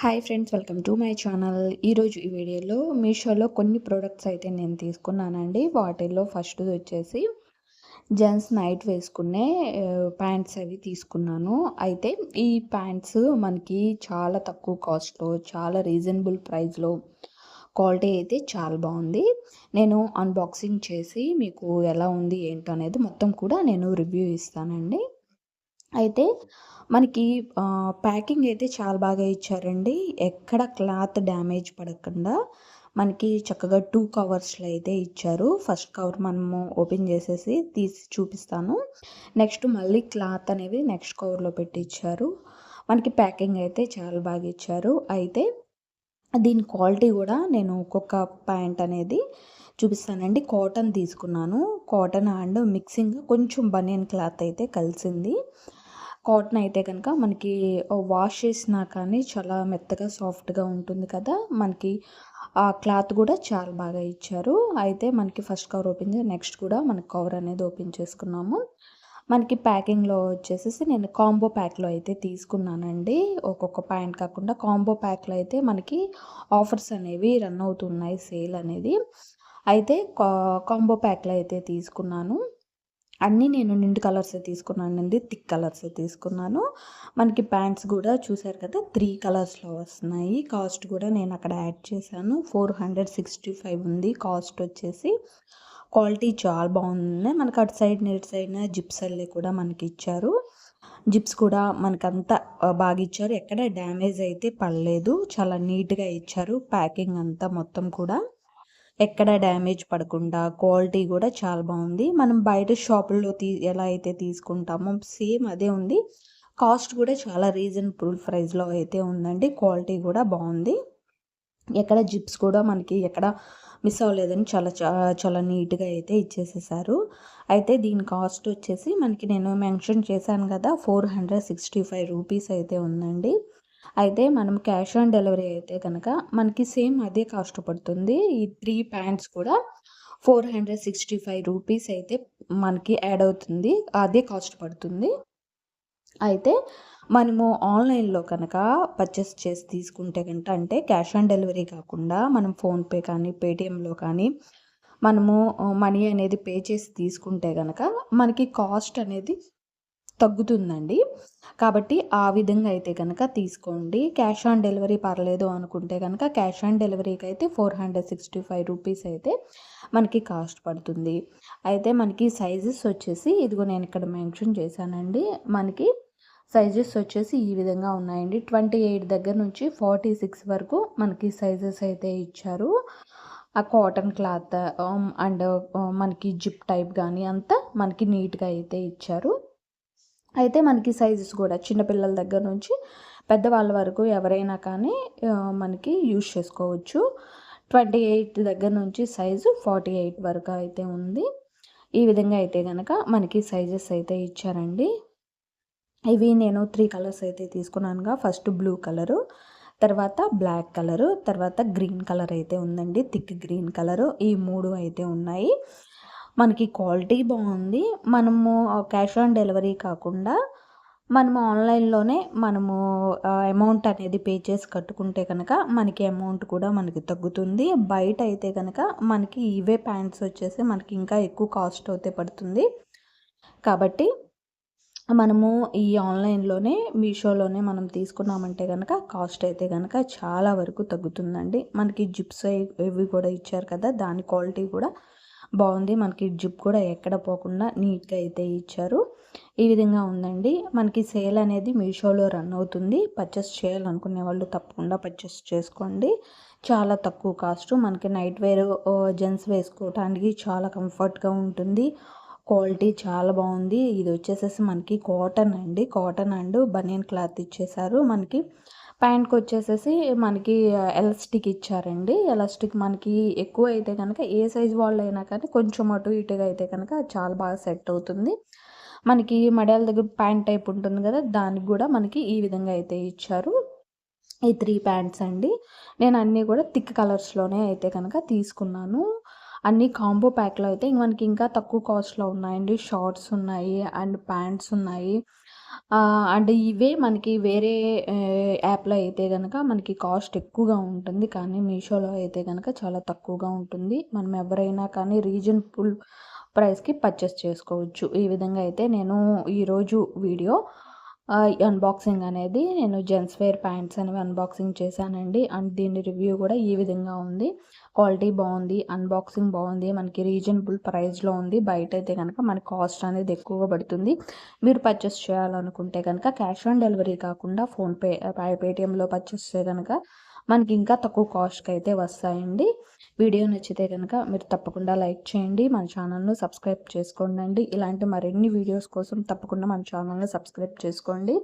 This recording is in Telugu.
Hi friends, welcome to my channel. ఈరోజు ఈ వీడియోలో మీషోలో కొన్ని ప్రోడక్ట్స్ అయితే నేను తీసుకున్నానండి. వాటిల్లో ఫస్ట్ వచ్చేసి జెంట్స్ నైట్ వేసుకునే ప్యాంట్స్ అవి తీసుకున్నాను. అయితే ఈ ప్యాంట్స్ మనకి చాలా తక్కువ కాస్ట్లో, చాలా రీజనబుల్ ప్రైస్లో, క్వాలిటీ అయితే చాలా బాగుంది. నేను అన్బాక్సింగ్ చేసి మీకు ఎలా ఉంది ఏంటో అనేది మొత్తం కూడా నేను రివ్యూ ఇస్తానండి. అయితే మనకి ప్యాకింగ్ అయితే చాలా బాగా ఇచ్చారండి. ఎక్కడ క్లాత్ డ్యామేజ్ పడకుండా మనకి చక్కగా 2 కవర్స్‌లో అయితే ఇచ్చారు. ఫస్ట్ కవర్ మనము ఓపెన్ చేసేసి తీసి చూపిస్తాను. నెక్స్ట్ మళ్ళీ క్లాత్ అనేవి నెక్స్ట్ కవర్‌లో పెట్టి ఇచ్చారు. మనకి ప్యాకింగ్ అయితే చాలా బాగా ఇచ్చారు. అయితే దీని క్వాలిటీ కూడా నేను ఒక్కొక్క ప్యాంట్ అనేది చూపిస్తానండి. కాటన్ తీసుకున్నాను. కాటన్ అండ్ మిక్సింగ్ కొంచెం బనియన్ క్లాత్ అయితే కలిసింది. కాటన్ అయితే కనుక మనకి వాష్ చేసినా కానీ చాలా మెత్తగా సాఫ్ట్గా ఉంటుంది కదా. మనకి ఆ క్లాత్ కూడా చాలా బాగా ఇచ్చారు. అయితే మనకి ఫస్ట్ కవర్ ఓపెన్ చేసి నెక్స్ట్ కూడా మనకి కవర్ అనేది ఓపెన్ చేసుకున్నాము. మనకి ప్యాకింగ్లో వచ్చేసేసి నేను కాంబో ప్యాక్లో అయితే తీసుకున్నానండి. ఒక్కొక్క ప్యాంట్ కాకుండా కాంబో ప్యాక్లో అయితే మనకి ఆఫర్స్ అనేవి రన్ అవుతున్నాయి, సేల్ అనేది. అయితే కాంబో ప్యాక్లో అయితే తీసుకున్నాను. అన్నీ నేను నిండు కలర్సే తీసుకున్నానండి. థిక్ కలర్సే తీసుకున్నాను. మనకి ప్యాంట్స్ కూడా చూసారు కదా, 3 కలర్స్‌లో వస్తున్నాయి. కాస్ట్ కూడా నేను అక్కడ యాడ్ చేశాను. 465 ఉంది కాస్ట్ వచ్చేసి. క్వాలిటీ చాలా బాగుంది. మనకు అటు సైడ్ ఇటు సైడ్న జిప్స్ అల్లి కూడా మనకి ఇచ్చారు. జిప్స్ కూడా మనకంతా బాగా ఇచ్చారు. ఎక్కడ డ్యామేజ్ అయితే పడలేదు. చాలా నీట్‌గా ఇచ్చారు. ప్యాకింగ్ అంతా మొత్తం కూడా ఎక్కడ డ్యామేజ్ పడకుండా క్వాలిటీ కూడా చాలా బాగుంది. మనం బయట షాపుల్లో ఎలా అయితే తీసుకుంటామో సేమ్ అదే ఉంది. కాస్ట్ కూడా చాలా రీజనబుల్ ప్రైస్లో అయితే ఉందండి. క్వాలిటీ కూడా బాగుంది. ఎక్కడ జిప్స్ కూడా మనకి ఎక్కడ మిస్ అవ్వలేదని చాలా నీట్‌గా అయితే ఇచ్చేసేసారు. అయితే దీని కాస్ట్ వచ్చేసి మనకి నేను మెన్షన్ చేశాను కదా, 465 రూపీస్ అయితే ఉందండి. అయితే మనం క్యాష్ ఆన్ డెలివరీ అయితే కనుక మనకి సేమ్ అదే కాస్ట్ పడుతుంది. ఈ 3 ప్యాంట్స్ కూడా 465 రూపీస్ అయితే మనకి యాడ్ అవుతుంది. అదే కాస్ట్ పడుతుంది. అయితే మనము ఆన్‌లైన్‌లో కనుక పర్చేస్ చేసి తీసుకుంటే గనుక, అంటే క్యాష్ ఆన్ డెలివరీ కాకుండా మనం ఫోన్‌పే కానీ, పేటీఎంలో కానీ మనము మనీ అనేది పే చేసి తీసుకుంటే గనక మనకి కాస్ట్ అనేది తగ్గుతుందండి. కాబట్టి ఆ విధంగా అయితే కనుక తీసుకోండి. క్యాష్ ఆన్ డెలివరీ పర్లేదు అనుకుంటే గనక క్యాష్ ఆన్ డెలివరీకి అయితే 465 రూపీస్ అయితే మనకి కాస్ట్ పడుతుంది. అయితే మనకి సైజెస్ వచ్చేసి ఇదిగో నేను ఇక్కడ మెన్షన్ చేశానండి. మనకి సైజెస్ వచ్చేసి ఈ విధంగా ఉన్నాయండి. 28 దగ్గర నుంచి 46 వరకు మనకి సైజెస్ అయితే ఇచ్చారు. ఆ కాటన్ క్లాత్ అండ్ మనకి జిప్ టైప్ కానీ అంతా మనకి నీట్‌గా అయితే ఇచ్చారు. అయితే మనకి సైజెస్ కూడా చిన్నపిల్లల దగ్గర నుంచి పెద్దవాళ్ళ వరకు ఎవరైనా కానీ మనకి యూజ్ చేసుకోవచ్చు. 28 దగ్గర నుంచి సైజు 48 వరకు అయితే ఉంది. ఈ విధంగా అయితే గనక మనకి సైజెస్ అయితే ఇచ్చారండి. ఇవి నేను 3 కలర్స్ అయితే తీసుకున్నానుగా. ఫస్ట్ బ్లూ కలరు, తర్వాత బ్లాక్ కలరు, తర్వాత గ్రీన్ కలర్ అయితే ఉందండి. Thick green colour. ఈ 3 అయితే ఉన్నాయి. మనకి క్వాలిటీ బాగుంది. మనము క్యాష్ ఆన్ డెలివరీ కాకుండా మనము ఆన్‌లైన్‌లోనే మనము అమౌంట్ అనేది పే చేసి కట్టుకుంటే కనుక మనకి అమౌంట్ కూడా మనకి తగ్గుతుంది. బయట అయితే కనుక మనకి ఇవే ప్యాంట్స్ వచ్చేసి మనకి ఇంకా ఎక్కువ కాస్ట్ అయితే పడుతుంది. కాబట్టి మనము ఈ ఆన్‌లైన్‌లోనే మీషోలోనే మనం తీసుకున్నామంటే గనక కాస్ట్ అయితే గనక చాలా వరకు తగ్గుతుందండి. మనకి జిప్స్ ఇవి కూడా ఇచ్చారు కదా, దాని క్వాలిటీ కూడా బాగుంది. మనకి జిప్ కూడా ఎక్కడ పోకుండా నీట్‌గా అయితే ఇచ్చారు. ఈ విధంగా ఉందండి. మనకి సేల్ అనేది మీషోలో రన్ అవుతుంది. పర్చేస్ చేయాలనుకునే వాళ్ళు తప్పకుండా పర్చేస్ చేసుకోండి. చాలా తక్కువ కాస్ట్. మనకి నైట్ వేర్ జెంట్స్ వేసుకోవటానికి చాలా కంఫర్ట్‌గా ఉంటుంది. క్వాలిటీ చాలా బాగుంది. ఇది వచ్చేసేసి మనకి కాటన్ అండి. కాటన్ అండ్ బనియన్ క్లాత్ ఇచ్చేసారు. మనకి ప్యాంట్‌కి వచ్చేసేసి మనకి ఎలాస్టిక్ ఇచ్చారండి. ఎలాస్టిక్ మనకి ఎక్కువ అయితే కనుక ఏ సైజ్ వాళ్ళైనా కానీ కొంచెం అటు ఇటుగా అయితే కనుక చాలా బాగా సెట్ అవుతుంది. మనకి మడియాల దగ్గర ప్యాంట్ టైప్ ఉంటుంది కదా, దానికి కూడా మనకి ఈ విధంగా అయితే ఇచ్చారు. ఈ 3 ప్యాంట్స్ అండి. నేను అన్నీ కూడా థిక్ కలర్స్‌లోనే అయితే కనుక తీసుకున్నాను. అన్నీ కాంబో ప్యాక్‌లో అయితే మనకి ఇంకా తక్కువ కాస్ట్‌లో ఉన్నాయండి. షార్ట్స్ ఉన్నాయి అండ్ ప్యాంట్స్ ఉన్నాయి. అండ్ ఇవే మనకి వేరే యాప్‌లో అయితే గనక మనకి కాస్ట్ ఎక్కువగా ఉంటుంది. కానీ మీషోలో అయితే గనక చాలా తక్కువగా ఉంటుంది. మనం ఎవరైనా కానీ రీజనబుల్ ప్రైస్‌కి పర్చేస్ చేసుకోవచ్చు. ఈ విధంగా అయితే నేను ఈరోజు వీడియో అన్బాక్సింగ్ అనేది నేను జెంట్స్ వేర్ ప్యాంట్స్ అనేవి అన్బాక్సింగ్ చేశానండి. అండ్ దీని రివ్యూ కూడా ఈ విధంగా ఉంది. క్వాలిటీ బావుంది. అన్బాక్సింగ్ బావుంది. మనకి రీజనబుల్ ప్రైస్‌లో ఉంది. బయటైతే గనక మనకి కాస్ట్ అనేది ఎక్కువగా పడుతుంది. మీరు పర్చేస్ చేయాలనుకుంటే గనక క్యాష్ ఆన్ డెలివరీ కాకుండా ఫోన్‌పే, పేటీఎంలో పర్చేస్ చేస్తే గనక మనకి ఇంకా తక్కువ కాస్ట్‌కి అయితే వస్తాయండి. వీడియో నచ్చితే గనక మీరు తప్పకుండా లైక్ చేయండి. మన ఛానల్‌ను సబ్స్క్రైబ్ చేసుకోండండి. ఇలాంటి మరిన్ని వీడియోస్ కోసం తప్పకుండా మన ఛానల్‌ని సబ్స్క్రైబ్ చేసుకోండి.